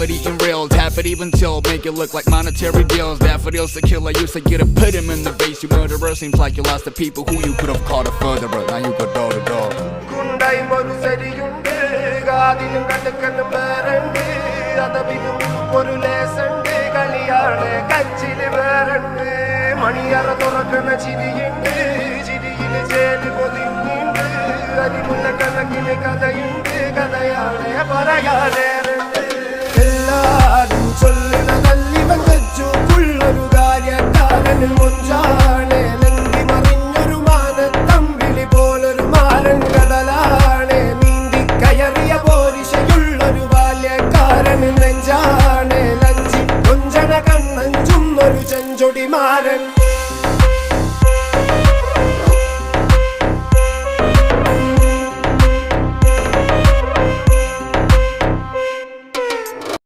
have it eating real, tap it even till, make it look like monetary deals. Daffodils to kill, I used to get to put him in the base. You murderer, seems like you lost the people who you could have called a furtherer. Now you go door to door. Kundai moru seriyunde, gaadilum kadakkanum barande, adabinum oru lesande, kaliyane kachile barande, maniyara thorakana chiriyunde, chiriyile jeli podininde, adimulla kanakile kadayunde, kadayane parayane. എല്ലാരും ചൊല്ലുന്ന നല്ലിവൻ വെച്ചു പുള്ളൊരു കാര്യക്കാരനിൽ മുഞ്ചാണ് ലങ്കി മറിഞ്ഞൊരു മാനത്തമ്പിളി പോലൊരു മാരൻ കടലാണ് നീന്തി കയറിയ പോരിശയുള്ളൊരു ബാല്യക്കാരനിൽ നെഞ്ചാണ് ലഞ്ചി കൊഞ്ചന കണ്ണഞ്ചുന്നൊരു ചെഞ്ചൊടി മാരൻ